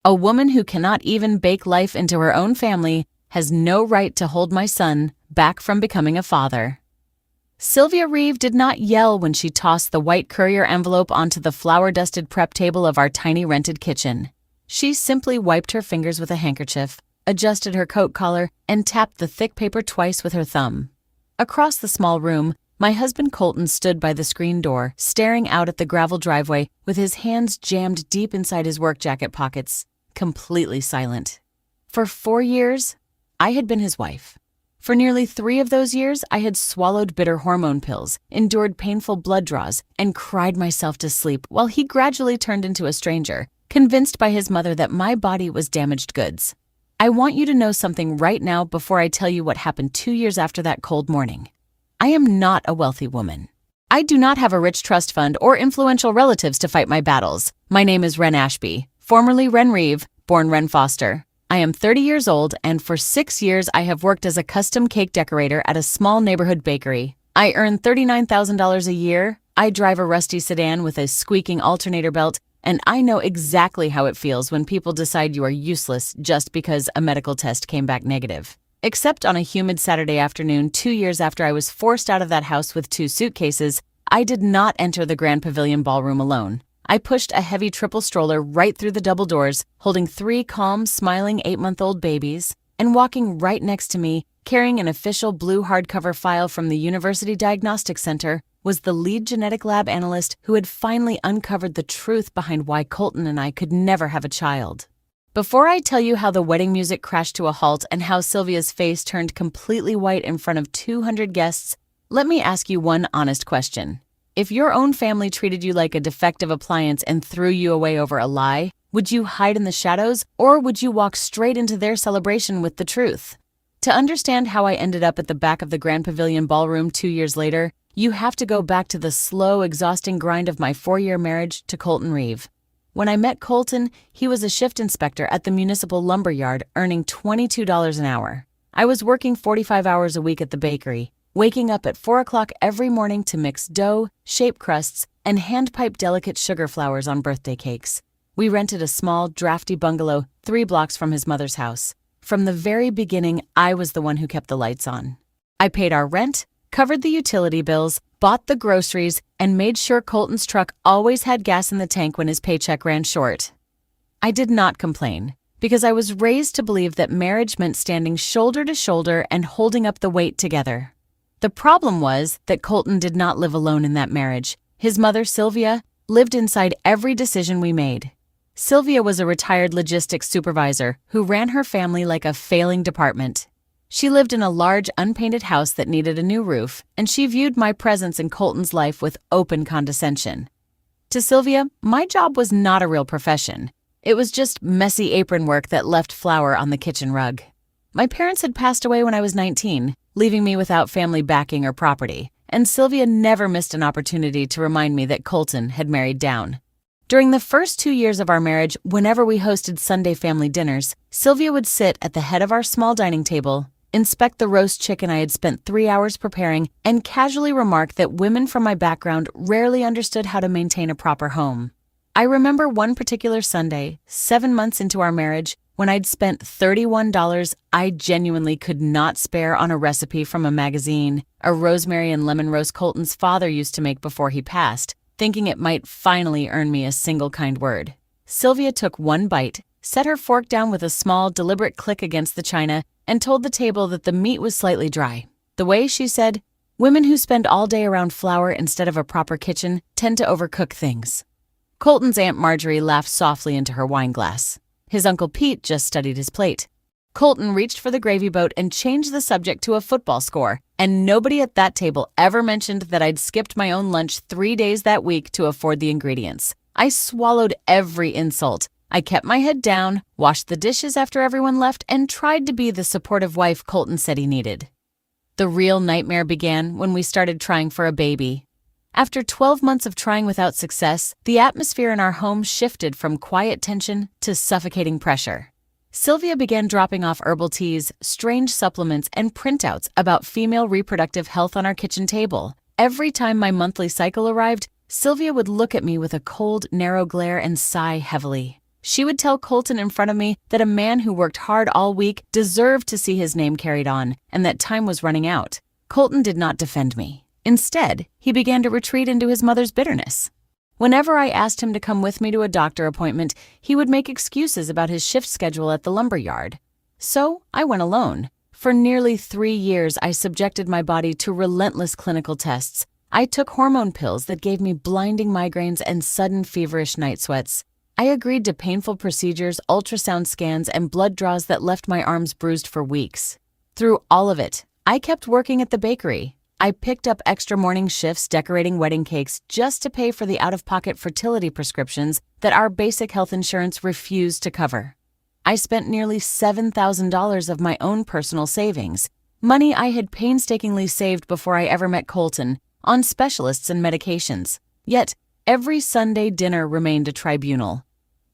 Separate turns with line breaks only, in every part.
A woman who cannot even bake life into her own family has no right to hold my son back from becoming a father. Sylvia Reeve did not yell when she tossed the white courier envelope onto the flour-dusted prep table of our tiny rented kitchen. She simply wiped her fingers with a handkerchief, adjusted her coat collar, and tapped the thick paper twice with her thumb. Across the small room, my husband Colton stood by the screen door, staring out at the gravel driveway with his hands jammed deep inside his work jacket pockets, completely silent. For 4 years, I had been his wife. For nearly 3 of those years, I had swallowed bitter hormone pills, endured painful blood draws, and cried myself to sleep while he gradually turned into a stranger, convinced by his mother that my body was damaged goods. I want you to know something right now before I tell you what happened 2 years after that cold morning. I am not a wealthy woman. I do not have a rich trust fund or influential relatives to fight my battles. My name is Wren Ashby, formerly Wren Reeve, born Wren Foster. I am 30 years old, and for 6 years I have worked as a custom cake decorator at a small neighborhood bakery. I earn $39,000 a year, I drive a rusty sedan with a squeaking alternator belt, and I know exactly how it feels when people decide you are useless just because a medical test came back negative. Except on a humid Saturday afternoon 2 years after I was forced out of that house with 2 suitcases, I did not enter the Grand Pavilion ballroom alone. I pushed a heavy triple stroller right through the double doors, holding 3 calm, smiling 8-month-old babies, and walking right next to me, carrying an official blue hardcover file from the University Diagnostic Center, was the lead genetic lab analyst who had finally uncovered the truth behind why Colton and I could never have a child. Before I tell you how the wedding music crashed to a halt and how Sylvia's face turned completely white in front of 200 guests, let me ask you one honest question. If your own family treated you like a defective appliance and threw you away over a lie, would you hide in the shadows, or would you walk straight into their celebration with the truth? To understand how I ended up at the back of the Grand Pavilion ballroom 2 years later, you have to go back to the slow, exhausting grind of my 4-year marriage to Colton Reeve. When I met Colton, he was a shift inspector at the municipal lumber yard, earning $22 an hour. I was working 45 hours a week at the bakery, waking up at 4 o'clock every morning to mix dough, shape crusts, and hand-pipe delicate sugar flowers on birthday cakes. We rented a small, drafty bungalow 3 blocks from his mother's house. From the very beginning, I was the one who kept the lights on. I paid our rent, covered the utility bills, bought the groceries, and made sure Colton's truck always had gas in the tank when his paycheck ran short. I did not complain, because I was raised to believe that marriage meant standing shoulder to shoulder and holding up the weight together. The problem was that Colton did not live alone in that marriage. His mother, Sylvia, lived inside every decision we made. Sylvia was a retired logistics supervisor who ran her family like a failing department. She lived in a large, unpainted house that needed a new roof, and she viewed my presence in Colton's life with open condescension. To Sylvia, my job was not a real profession. It was just messy apron work that left flour on the kitchen rug. My parents had passed away when I was 19, leaving me without family backing or property, and Sylvia never missed an opportunity to remind me that Colton had married down. During the first 2 years of our marriage, whenever we hosted Sunday family dinners, Sylvia would sit at the head of our small dining table, inspect the roast chicken I had spent 3 hours preparing, and casually remark that women from my background rarely understood how to maintain a proper home. I remember one particular Sunday, 7 months into our marriage, when I'd spent $31 I genuinely could not spare on a recipe from a magazine, a rosemary and lemon roast Colton's father used to make before he passed, thinking it might finally earn me a single kind word. Sylvia took one bite, set her fork down with a small, deliberate click against the china, and told the table that the meat was slightly dry. The way, she said, women who spend all day around flour instead of a proper kitchen tend to overcook things. Colton's Aunt Marjorie laughed softly into her wine glass. His Uncle Pete just studied his plate. Colton reached for the gravy boat and changed the subject to a football score, and nobody at that table ever mentioned that I'd skipped my own lunch 3 days that week to afford the ingredients. I swallowed every insult. I kept my head down, washed the dishes after everyone left, and tried to be the supportive wife Colton said he needed. The real nightmare began when we started trying for a baby. After 12 months of trying without success, the atmosphere in our home shifted from quiet tension to suffocating pressure. Sylvia began dropping off herbal teas, strange supplements, and printouts about female reproductive health on our kitchen table. Every time my monthly cycle arrived, Sylvia would look at me with a cold, narrow glare and sigh heavily. She would tell Colton in front of me that a man who worked hard all week deserved to see his name carried on and that time was running out. Colton did not defend me. Instead, he began to retreat into his mother's bitterness. Whenever I asked him to come with me to a doctor appointment, he would make excuses about his shift schedule at the lumber yard. So I went alone. For nearly 3 years, I subjected my body to relentless clinical tests. I took hormone pills that gave me blinding migraines and sudden feverish night sweats. I agreed to painful procedures, ultrasound scans, and blood draws that left my arms bruised for weeks. Through all of it, I kept working at the bakery. I picked up extra morning shifts decorating wedding cakes just to pay for the out-of-pocket fertility prescriptions that our basic health insurance refused to cover. I spent nearly $7,000 of my own personal savings, money I had painstakingly saved before I ever met Colton, on specialists and medications. Yet, every Sunday dinner remained a tribunal.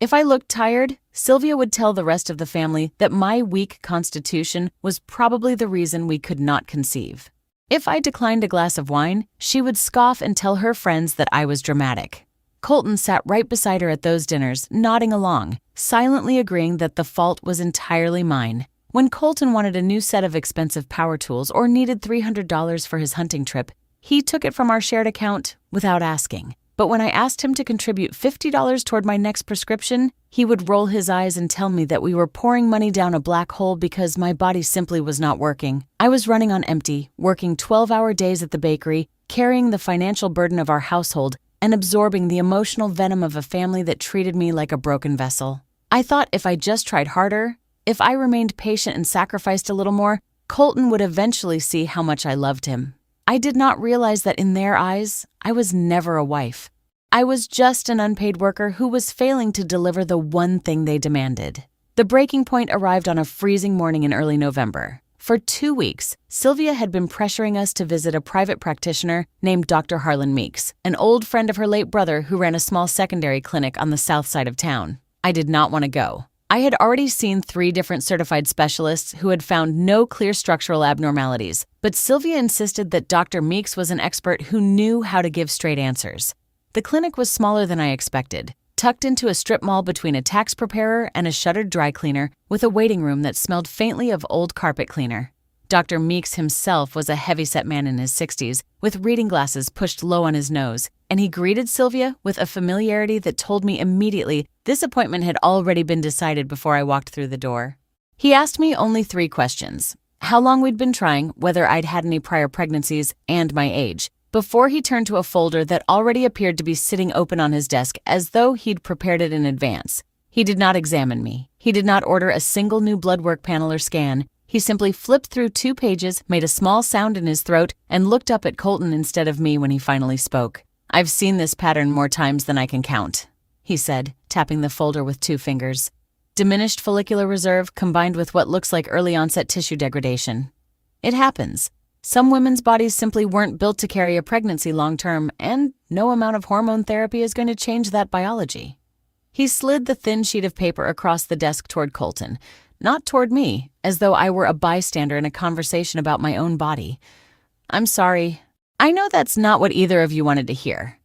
If I looked tired, Sylvia would tell the rest of the family that my weak constitution was probably the reason we could not conceive. If I declined a glass of wine, she would scoff and tell her friends that I was dramatic. Colton sat right beside her at those dinners, nodding along, silently agreeing that the fault was entirely mine. When Colton wanted a new set of expensive power tools or needed $300 for his hunting trip, he took it from our shared account without asking. But when I asked him to contribute $50 toward my next prescription, he would roll his eyes and tell me that we were pouring money down a black hole because my body simply was not working. I was running on empty, working 12-hour days at the bakery, carrying the financial burden of our household, and absorbing the emotional venom of a family that treated me like a broken vessel. I thought if I just tried harder, if I remained patient and sacrificed a little more, Colton would eventually see how much I loved him. I did not realize that in their eyes, I was never a wife. I was just an unpaid worker who was failing to deliver the one thing they demanded. The breaking point arrived on a freezing morning in early November. For 2 weeks, Sylvia had been pressuring us to visit a private practitioner named Dr. Harlan Meeks, an old friend of her late brother who ran a small secondary clinic on the south side of town. I did not want to go. I had already seen 3 different certified specialists who had found no clear structural abnormalities, but Sylvia insisted that Dr. Meeks was an expert who knew how to give straight answers. The clinic was smaller than I expected, tucked into a strip mall between a tax preparer and a shuttered dry cleaner, with a waiting room that smelled faintly of old carpet cleaner. Dr. Meeks himself was a heavy-set man in his 60s, with reading glasses pushed low on his nose, and he greeted Sylvia with a familiarity that told me immediately this appointment had already been decided before I walked through the door. He asked me only 3 questions: how long we'd been trying, whether I'd had any prior pregnancies, and my age, before he turned to a folder that already appeared to be sitting open on his desk as though he'd prepared it in advance. He did not examine me. He did not order a single new blood work panel or scan. He simply flipped through 2 pages, made a small sound in his throat, and looked up at Colton instead of me when he finally spoke. "I've seen this pattern more times than I can count," he said, tapping the folder with 2 fingers. "Diminished follicular reserve combined with what looks like early-onset tissue degradation. It happens. Some women's bodies simply weren't built to carry a pregnancy long-term, and no amount of hormone therapy is going to change that biology." He slid the thin sheet of paper across the desk toward Colton, not toward me, as though I were a bystander in a conversation about my own body. "I'm sorry. I know that's not what either of you wanted to hear."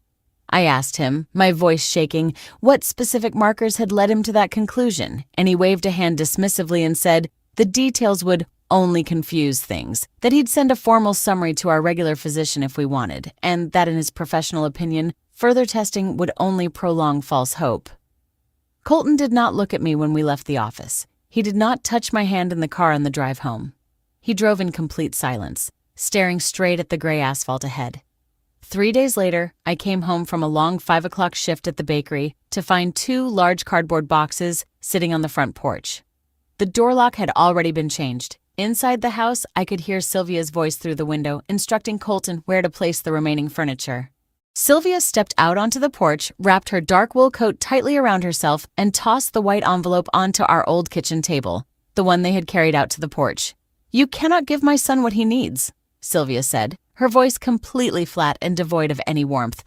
I asked him, my voice shaking, what specific markers had led him to that conclusion, and he waved a hand dismissively and said the details would only confuse things, that he'd send a formal summary to our regular physician if we wanted, and that in his professional opinion, further testing would only prolong false hope. Colton did not look at me when we left the office. He did not touch my hand in the car on the drive home. He drove in complete silence, staring straight at the gray asphalt ahead. 3 days later, I came home from a long 5 o'clock shift at the bakery to find 2 large cardboard boxes sitting on the front porch. The door lock had already been changed. Inside the house, I could hear Sylvia's voice through the window, instructing Colton where to place the remaining furniture. Sylvia stepped out onto the porch, wrapped her dark wool coat tightly around herself, and tossed the white envelope onto our old kitchen table, the one they had carried out to the porch. "You cannot give my son what he needs," Sylvia said, her voice completely flat and devoid of any warmth.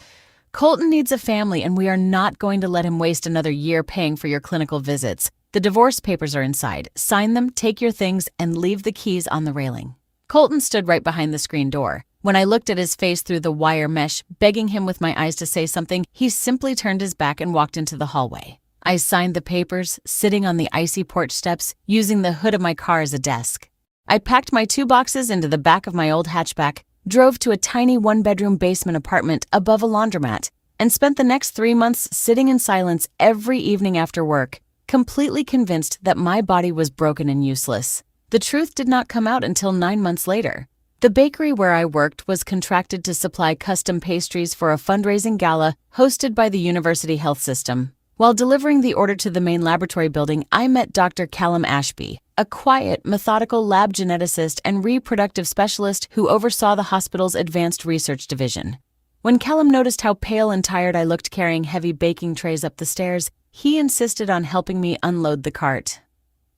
"Colton needs a family, and we are not going to let him waste another year paying for your clinical visits. The divorce papers are inside. Sign them, take your things, and leave the keys on the railing." Colton stood right behind the screen door. When I looked at his face through the wire mesh, begging him with my eyes to say something, he simply turned his back and walked into the hallway. I signed the papers, sitting on the icy porch steps, using the hood of my car as a desk. I packed my 2 boxes into the back of my old hatchback, drove to a tiny 1-bedroom basement apartment above a laundromat, and spent the next 3 months sitting in silence every evening after work, completely convinced that my body was broken and useless. The truth did not come out until 9 months later. The bakery where I worked was contracted to supply custom pastries for a fundraising gala hosted by the university health system. While delivering the order to the main laboratory building, I met Dr. Callum Ashby, a quiet, methodical lab geneticist and reproductive specialist who oversaw the hospital's advanced research division. When Callum noticed how pale and tired I looked carrying heavy baking trays up the stairs, he insisted on helping me unload the cart.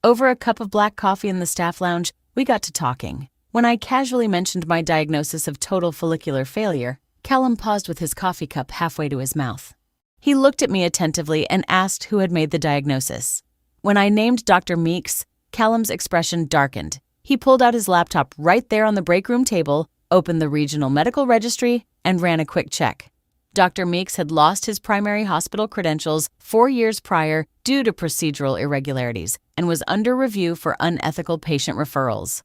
Over a cup of black coffee in the staff lounge, we got to talking. When I casually mentioned my diagnosis of total follicular failure, Callum paused with his coffee cup halfway to his mouth. He looked at me attentively and asked who had made the diagnosis. When I named Dr. Meeks, Callum's expression darkened. He pulled out his laptop right there on the break room table, opened the regional medical registry, and ran a quick check. Dr. Meeks had lost his primary hospital credentials 4 years prior due to procedural irregularities and was under review for unethical patient referrals.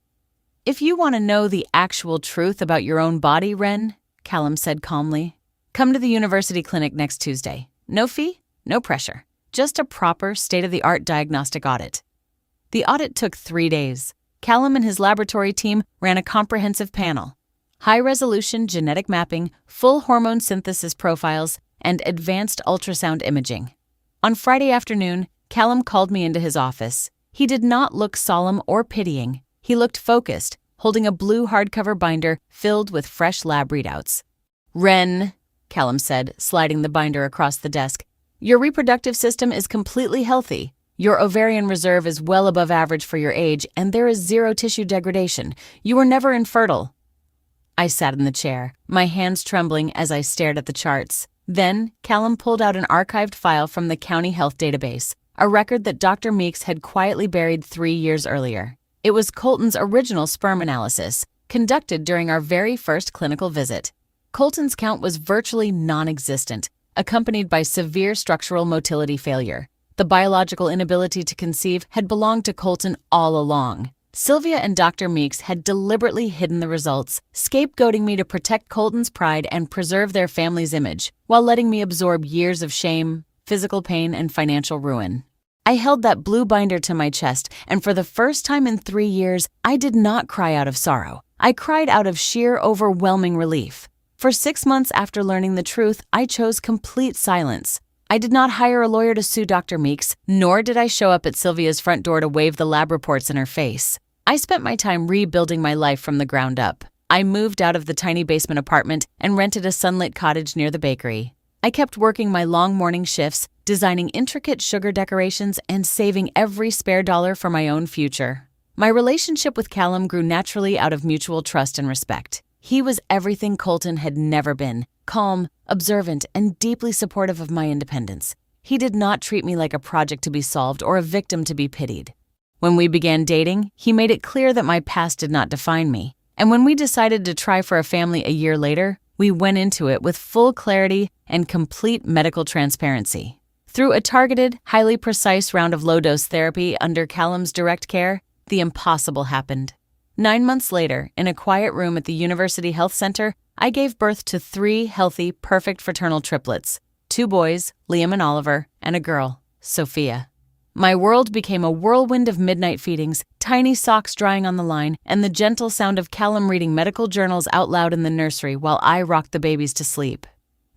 "If you want to know the actual truth about your own body, Ren," Callum said calmly, "come to the university clinic next Tuesday. No fee, no pressure. Just a proper, state-of-the-art diagnostic audit." The audit took 3 days. Callum and his laboratory team ran a comprehensive panel. High-resolution genetic mapping, full hormone synthesis profiles, and advanced ultrasound imaging. On Friday afternoon, Callum called me into his office. He did not look solemn or pitying. He looked focused, holding a blue hardcover binder filled with fresh lab readouts. "Ren," Callum said, sliding the binder across the desk, "your reproductive system is completely healthy. Your ovarian reserve is well above average for your age, and there is 0 tissue degradation. You were never infertile." I sat in the chair, my hands trembling as I stared at the charts. Then, Callum pulled out an archived file from the county health database, a record that Dr. Meeks had quietly buried 3 years earlier. It was Colton's original sperm analysis, conducted during our very first clinical visit. Colton's count was virtually non-existent, accompanied by severe structural motility failure. The biological inability to conceive had belonged to Colton all along. Sylvia and Dr. Meeks had deliberately hidden the results, scapegoating me to protect Colton's pride and preserve their family's image, while letting me absorb years of shame, physical pain, and financial ruin. I held that blue binder to my chest, and for the first time in 3 years, I did not cry out of sorrow. I cried out of sheer, overwhelming relief. For 6 months after learning the truth, I chose complete silence. I did not hire a lawyer to sue Dr. Meeks, nor did I show up at Sylvia's front door to wave the lab reports in her face. I spent my time rebuilding my life from the ground up. I moved out of the tiny basement apartment and rented a sunlit cottage near the bakery. I kept working my long morning shifts, designing intricate sugar decorations and saving every spare dollar for my own future. My relationship with Callum grew naturally out of mutual trust and respect. He was everything Colton had never been, calm, observant, and deeply supportive of my independence. He did not treat me like a project to be solved or a victim to be pitied. When we began dating, he made it clear that my past did not define me. And when we decided to try for a family a year later, we went into it with full clarity and complete medical transparency. Through a targeted, highly precise round of low-dose therapy under Callum's direct care, the impossible happened. 9 months later, in a quiet room at the University Health Center, I gave birth to 3 healthy, perfect fraternal triplets, 2 boys, Liam and Oliver, and a girl, Sophia. My world became a whirlwind of midnight feedings, tiny socks drying on the line, and the gentle sound of Callum reading medical journals out loud in the nursery while I rocked the babies to sleep.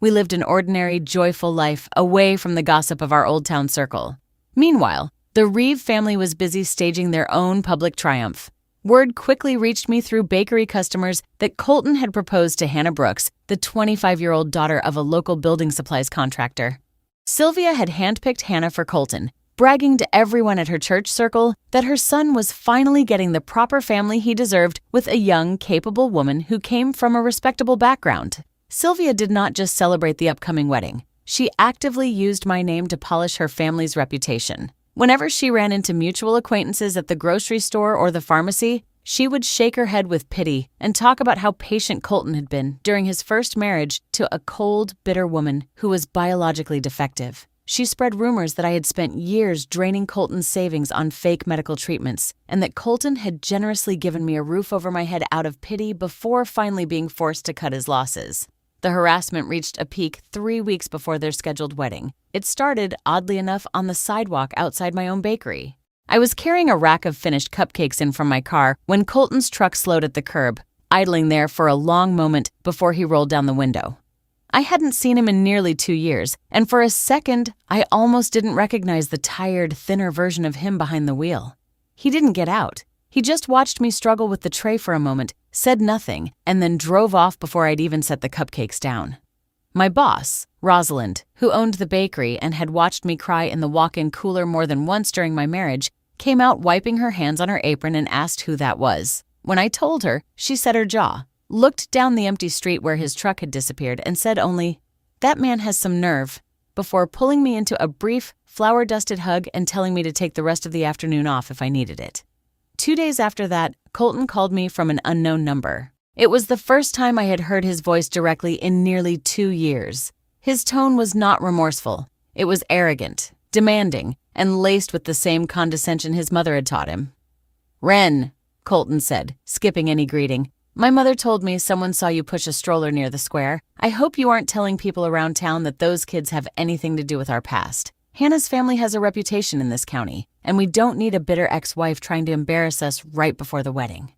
We lived an ordinary, joyful life away from the gossip of our Old Town circle. Meanwhile, the Reeve family was busy staging their own public triumph. Word quickly reached me through bakery customers that Colton had proposed to Hannah Brooks, the 25-year-old daughter of a local building supplies contractor. Sylvia had handpicked Hannah for Colton, bragging to everyone at her church circle that her son was finally getting the proper family he deserved with a young, capable woman who came from a respectable background. Sylvia did not just celebrate the upcoming wedding. She actively used my name to polish her family's reputation. Whenever she ran into mutual acquaintances at the grocery store or the pharmacy, she would shake her head with pity and talk about how patient Colton had been during his first marriage to a cold, bitter woman who was biologically defective. She spread rumors that I had spent years draining Colton's savings on fake medical treatments, and that Colton had generously given me a roof over my head out of pity before finally being forced to cut his losses. The harassment reached a peak 3 weeks before their scheduled wedding. It started, oddly enough, on the sidewalk outside my own bakery. I was carrying a rack of finished cupcakes in from my car when Colton's truck slowed at the curb, idling there for a long moment before he rolled down the window. I hadn't seen him in nearly 2 years, and for a second, I almost didn't recognize the tired, thinner version of him behind the wheel. He didn't get out. He just watched me struggle with the tray for a moment, said nothing, and then drove off before I'd even set the cupcakes down. My boss, Rosalind, who owned the bakery and had watched me cry in the walk-in cooler more than once during my marriage, came out wiping her hands on her apron and asked who that was. When I told her, she set her jaw, looked down the empty street where his truck had disappeared, and said only, "That man has some nerve," before pulling me into a brief, flour-dusted hug and telling me to take the rest of the afternoon off if I needed it. 2 days after that, Colton called me from an unknown number. It was the first time I had heard his voice directly in nearly 2 years. His tone was not remorseful. It was arrogant, demanding, and laced with the same condescension his mother had taught him. "Wren," Colton said, skipping any greeting. "My mother told me someone saw you push a stroller near the square. I hope you aren't telling people around town that those kids have anything to do with our past. Hannah's family has a reputation in this county, and we don't need a bitter ex-wife trying to embarrass us right before the wedding."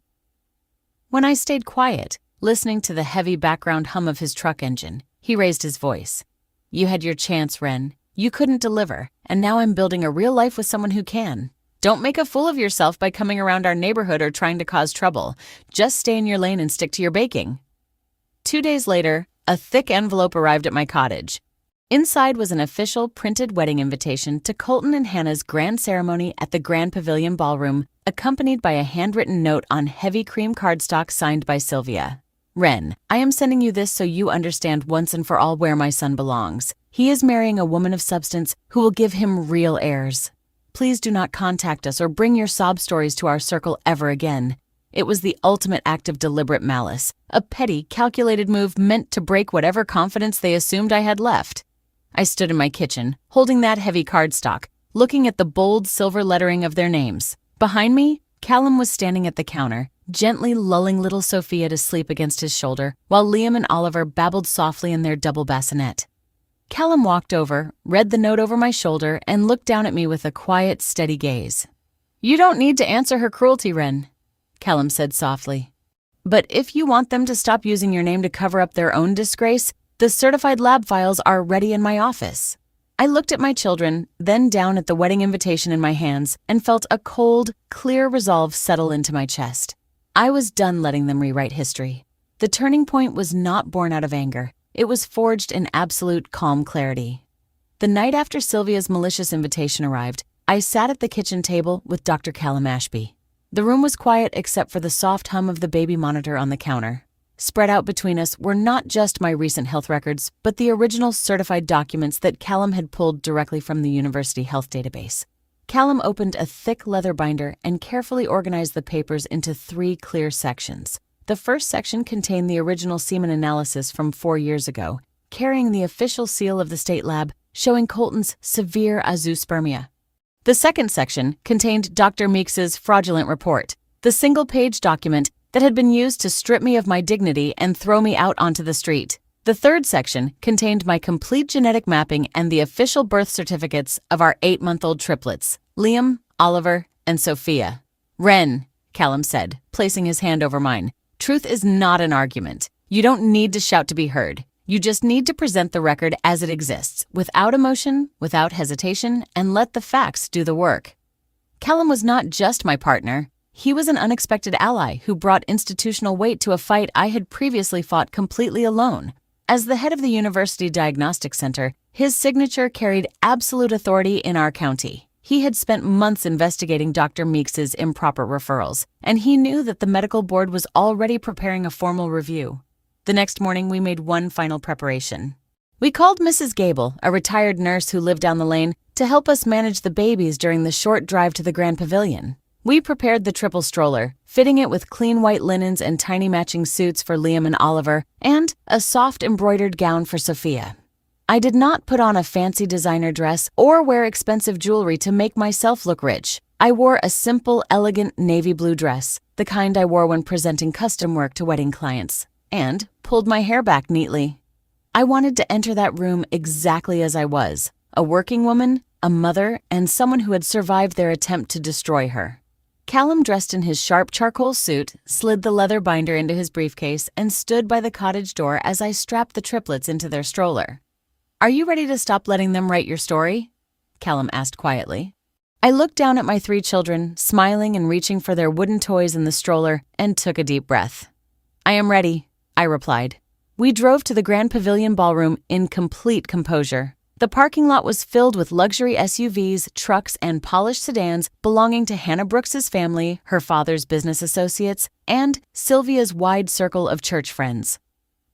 When I stayed quiet, listening to the heavy background hum of his truck engine, he raised his voice. "You had your chance, Wren. You couldn't deliver, and now I'm building a real life with someone who can. Don't make a fool of yourself by coming around our neighborhood or trying to cause trouble. Just stay in your lane and stick to your baking." 2 days later, a thick envelope arrived at my cottage. Inside was an official printed wedding invitation to Colton and Hannah's grand ceremony at the Grand Pavilion Ballroom, accompanied by a handwritten note on heavy cream cardstock signed by Sylvia. "Wren, I am sending you this so you understand once and for all where my son belongs. He is marrying a woman of substance who will give him real heirs. Please do not contact us or bring your sob stories to our circle ever again." It was the ultimate act of deliberate malice, a petty, calculated move meant to break whatever confidence they assumed I had left. I stood in my kitchen, holding that heavy cardstock, looking at the bold silver lettering of their names. Behind me, Callum was standing at the counter, gently lulling little Sophia to sleep against his shoulder, while Liam and Oliver babbled softly in their double bassinet. Callum walked over, read the note over my shoulder, and looked down at me with a quiet, steady gaze. "You don't need to answer her cruelty, Wren," Callum said softly. "But if you want them to stop using your name to cover up their own disgrace, the certified lab files are ready in my office." I looked at my children, then down at the wedding invitation in my hands, and felt a cold, clear resolve settle into my chest. I was done letting them rewrite history. The turning point was not born out of anger. It was forged in absolute calm clarity. The night after Sylvia's malicious invitation arrived, I sat at the kitchen table with Dr. Callum Ashby. The room was quiet except for the soft hum of the baby monitor on the counter. Spread out between us were not just my recent health records, but the original certified documents that Callum had pulled directly from the university health database. Callum opened a thick leather binder and carefully organized the papers into 3 clear sections. The first section contained the original semen analysis from 4 years ago, carrying the official seal of the state lab showing Colton's severe azoospermia. The second section contained Dr. Meeks's fraudulent report, the single-page document that had been used to strip me of my dignity and throw me out onto the street. The third section contained my complete genetic mapping and the official birth certificates of our 8-month-old triplets, Liam, Oliver, and Sophia. "Wren," Callum said, placing his hand over mine, "truth is not an argument. You don't need to shout to be heard. You just need to present the record as it exists, without emotion, without hesitation, and let the facts do the work." Callum was not just my partner. He was an unexpected ally who brought institutional weight to a fight I had previously fought completely alone. As the head of the University Diagnostic Center, his signature carried absolute authority in our county. He had spent months investigating Dr. Meeks's improper referrals, and he knew that the medical board was already preparing a formal review. The next morning, we made one final preparation. We called Mrs. Gable, a retired nurse who lived down the lane, to help us manage the babies during the short drive to the Grand Pavilion. We prepared the triple stroller, fitting it with clean white linens and tiny matching suits for Liam and Oliver, and a soft embroidered gown for Sophia. I did not put on a fancy designer dress or wear expensive jewelry to make myself look rich. I wore a simple, elegant navy blue dress, the kind I wore when presenting custom work to wedding clients, and pulled my hair back neatly. I wanted to enter that room exactly as I was, a working woman, a mother, and someone who had survived their attempt to destroy her. Callum, dressed in his sharp charcoal suit, slid the leather binder into his briefcase and stood by the cottage door as I strapped the triplets into their stroller. "Are you ready to stop letting them write your story?" Callum asked quietly. I looked down at my 3 children, smiling and reaching for their wooden toys in the stroller, and took a deep breath. "I am ready," I replied. We drove to the Grand Pavilion Ballroom in complete composure. The parking lot was filled with luxury SUVs, trucks, and polished sedans belonging to Hannah Brooks's family, her father's business associates, and Sylvia's wide circle of church friends.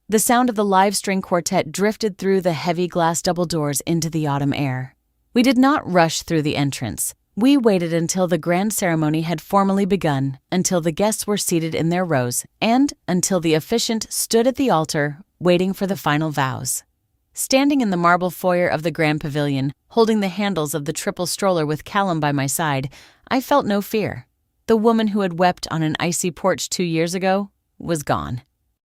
The sound of the live string quartet drifted through the heavy glass double doors into the autumn air. We did not rush through the entrance. We waited until the grand ceremony had formally begun, until the guests were seated in their rows, and until the officiant stood at the altar, waiting for the final vows. Standing in the marble foyer of the Grand Pavilion, holding the handles of the triple stroller with Callum by my side, I felt no fear. The woman who had wept on an icy porch 2 years ago was gone.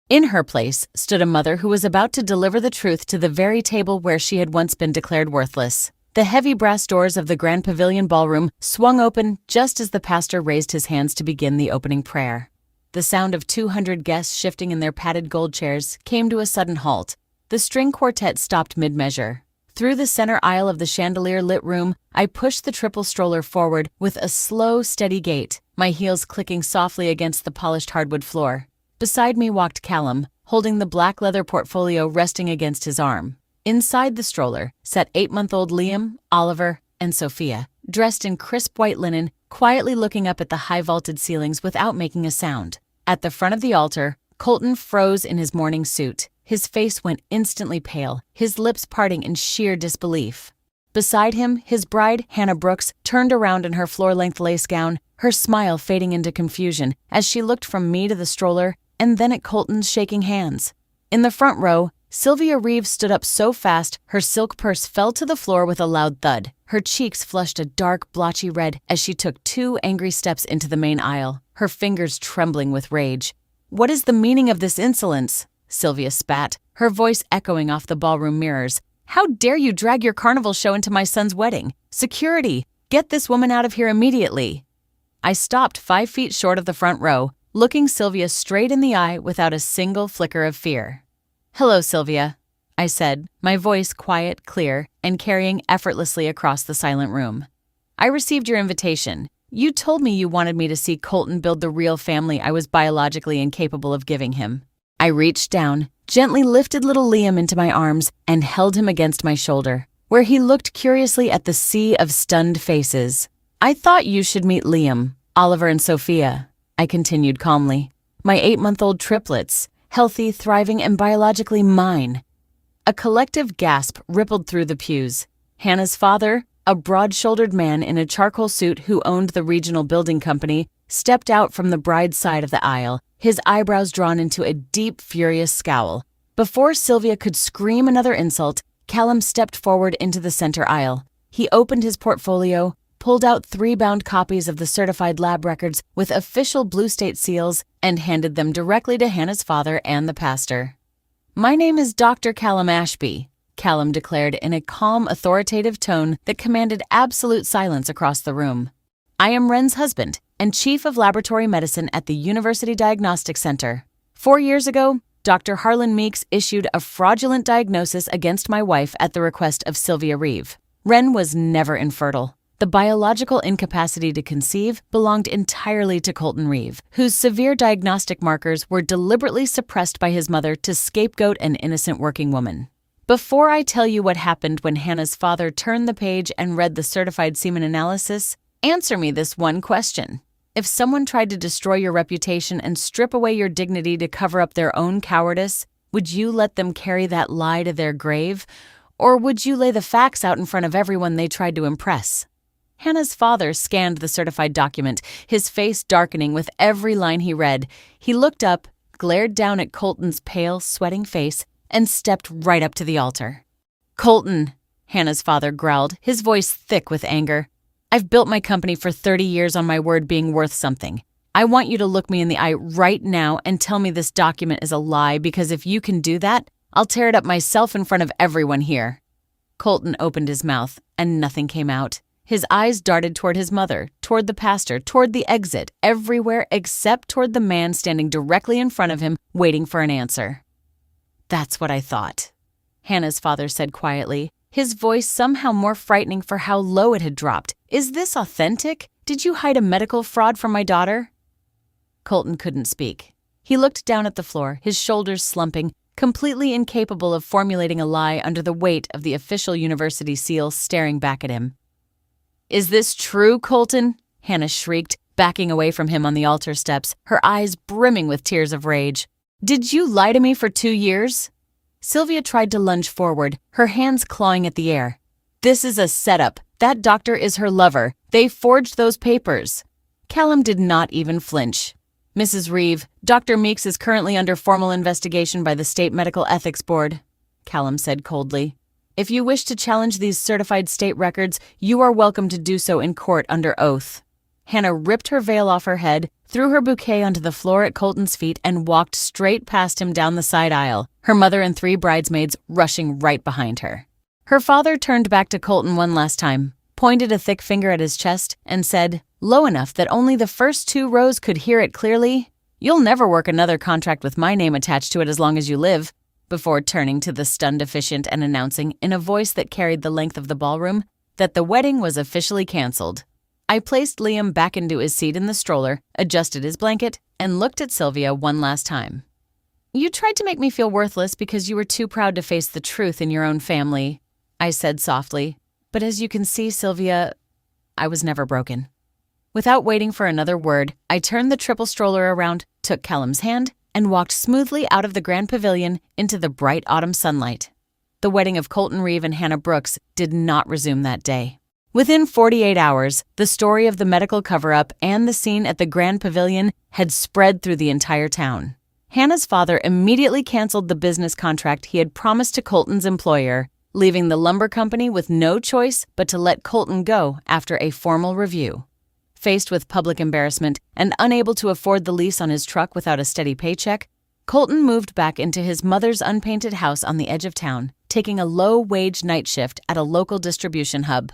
In her place stood a mother who was about to deliver the truth to the very table where she had once been declared worthless. The heavy brass doors of the Grand Pavilion Ballroom swung open just as the pastor raised his hands to begin the opening prayer. The sound of 200 guests shifting in their padded gold chairs came to a sudden halt. The string quartet stopped mid-measure. Through the center aisle of the chandelier-lit room, I pushed the triple stroller forward with a slow, steady gait, my heels clicking softly against the polished hardwood floor. Beside me walked Callum, holding the black leather portfolio resting against his arm. Inside the stroller sat 8-month-old Liam, Oliver, and Sophia, dressed in crisp white linen, quietly looking up at the high-vaulted ceilings without making a sound. At the front of the altar, Colton froze in his morning suit. His face went instantly pale, his lips parting in sheer disbelief. Beside him, his bride, Hannah Brooks, turned around in her floor-length lace gown, her smile fading into confusion as she looked from me to the stroller and then at Colton's shaking hands. In the front row, Sylvia Reeve stood up so fast her silk purse fell to the floor with a loud thud. Her cheeks flushed a dark, blotchy red as she took 2 angry steps into the main aisle, her fingers trembling with rage. "What is the meaning of this insolence?" Sylvia spat, her voice echoing off the ballroom mirrors. "How dare you drag your carnival show into my son's wedding? Security! Get this woman out of here immediately!" I stopped 5 feet short of the front row, looking Sylvia straight in the eye without a single flicker of fear. "Hello, Sylvia," I said, my voice quiet, clear, and carrying effortlessly across the silent room. "I received your invitation. You told me you wanted me to see Colton build the real family I was biologically incapable of giving him." I reached down, gently lifted little Liam into my arms, and held him against my shoulder, where he looked curiously at the sea of stunned faces. "I thought you should meet Liam, Oliver, and Sophia," I continued calmly. "My 8-month-old triplets, healthy, thriving, and biologically mine." A collective gasp rippled through the pews. Hannah's father, a broad-shouldered man in a charcoal suit who owned the regional building company, stepped out from the bride's side of the aisle, his eyebrows drawn into a deep, furious scowl. Before Sylvia could scream another insult, Callum stepped forward into the center aisle. He opened his portfolio, pulled out 3 bound copies of the certified lab records with official Blue State seals, and handed them directly to Hannah's father and the pastor. "My name is Dr. Callum Ashby," Callum declared in a calm, authoritative tone that commanded absolute silence across the room. "I am Wren's husband and chief of laboratory medicine at the University Diagnostic Center. 4 years ago, Dr. Harlan Meeks issued a fraudulent diagnosis against my wife at the request of Sylvia Reeve. Wren was never infertile. The biological incapacity to conceive belonged entirely to Colton Reeve, whose severe diagnostic markers were deliberately suppressed by his mother to scapegoat an innocent working woman. Before I tell you what happened when Hannah's father turned the page and read the certified semen analysis, answer me this one question. If someone tried to destroy your reputation and strip away your dignity to cover up their own cowardice, would you let them carry that lie to their grave? Or would you lay the facts out in front of everyone they tried to impress? Hannah's father scanned the certified document, his face darkening with every line he read. He looked up, glared down at Colton's pale, sweating face, and stepped right up to the altar. Colton, Hannah's father growled, his voice thick with anger. I've built my company for 30 years on my word being worth something. I want you to look me in the eye right now and tell me this document is a lie, because if you can do that, I'll tear it up myself in front of everyone here. Colton opened his mouth, and nothing came out. His eyes darted toward his mother, toward the pastor, toward the exit, everywhere except toward the man standing directly in front of him, waiting for an answer. That's what I thought, Hannah's father said quietly, his voice somehow more frightening for how low it had dropped. Is this authentic? Did you hide a medical fraud from my daughter? Colton couldn't speak. He looked down at the floor, his shoulders slumping, completely incapable of formulating a lie under the weight of the official university seal staring back at him. Is this true, Colton? Hannah shrieked, backing away from him on the altar steps, her eyes brimming with tears of rage. Did you lie to me for 2 years? Sylvia tried to lunge forward, her hands clawing at the air. This is a setup. That doctor is her lover. They forged those papers. Callum did not even flinch. Mrs. Reeve, Dr. Meeks is currently under formal investigation by the State Medical Ethics Board, Callum said coldly. If you wish to challenge these certified state records, you are welcome to do so in court under oath. Hannah ripped her veil off her head, threw her bouquet onto the floor at Colton's feet, and walked straight past him down the side aisle, her mother and 3 bridesmaids rushing right behind her. Her father turned back to Colton one last time, pointed a thick finger at his chest, and said, low enough that only the first 2 rows could hear it clearly, "You'll never work another contract with my name attached to it as long as you live," before turning to the stunned officiant and announcing, in a voice that carried the length of the ballroom, that the wedding was officially canceled. I placed Liam back into his seat in the stroller, adjusted his blanket, and looked at Sylvia one last time. You tried to make me feel worthless because you were too proud to face the truth in your own family, I said softly. But as you can see, Sylvia, I was never broken. Without waiting for another word, I turned the triple stroller around, took Callum's hand, and walked smoothly out of the Grand Pavilion into the bright autumn sunlight. The wedding of Colton Reeve and Hannah Brooks did not resume that day. Within 48 hours, the story of the medical cover-up and the scene at the Grand Pavilion had spread through the entire town. Hannah's father immediately canceled the business contract he had promised to Colton's employer, leaving the lumber company with no choice but to let Colton go after a formal review. Faced with public embarrassment and unable to afford the lease on his truck without a steady paycheck, Colton moved back into his mother's unpainted house on the edge of town, taking a low-wage night shift at a local distribution hub.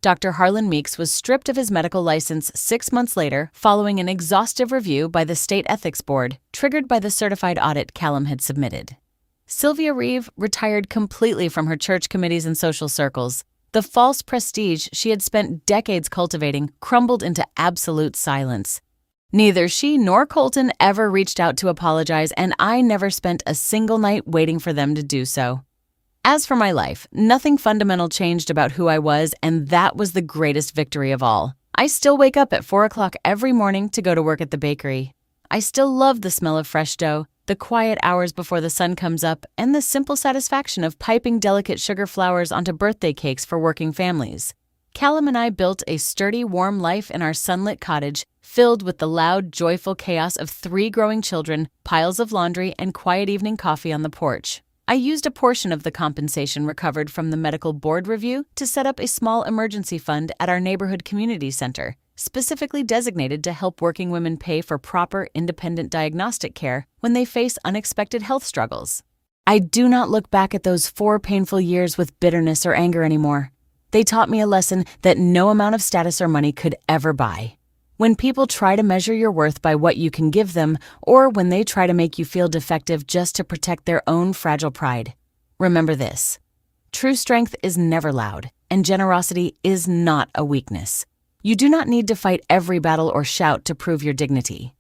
Dr. Harlan Meeks was stripped of his medical license 6 months later following an exhaustive review by the State Ethics Board, triggered by the certified audit Callum had submitted. Sylvia Reeve retired completely from her church committees and social circles. The false prestige she had spent decades cultivating crumbled into absolute silence. Neither she nor Colton ever reached out to apologize, and I never spent a single night waiting for them to do so. As for my life, nothing fundamental changed about who I was, and that was the greatest victory of all. I still wake up at 4 o'clock every morning to go to work at the bakery. I still love the smell of fresh dough, the quiet hours before the sun comes up, and the simple satisfaction of piping delicate sugar flowers onto birthday cakes for working families. Callum and I built a sturdy, warm life in our sunlit cottage, filled with the loud, joyful chaos of 3 growing children, piles of laundry, and quiet evening coffee on the porch. I used a portion of the compensation recovered from the medical board review to set up a small emergency fund at our neighborhood community center, specifically designated to help working women pay for proper, independent diagnostic care when they face unexpected health struggles. I do not look back at those 4 painful years with bitterness or anger anymore. They taught me a lesson that no amount of status or money could ever buy. When people try to measure your worth by what you can give them, or when they try to make you feel defective just to protect their own fragile pride, remember this. True strength is never loud, and generosity is not a weakness. You do not need to fight every battle or shout to prove your dignity.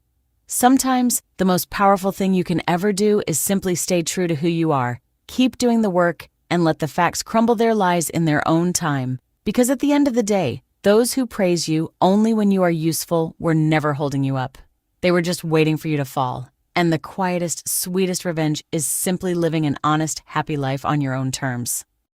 Sometimes, the most powerful thing you can ever do is simply stay true to who you are, keep doing the work, and let the facts crumble their lies in their own time. Because at the end of the day, those who praise you only when you are useful were never holding you up. They were just waiting for you to fall. And the quietest, sweetest revenge is simply living an honest, happy life on your own terms.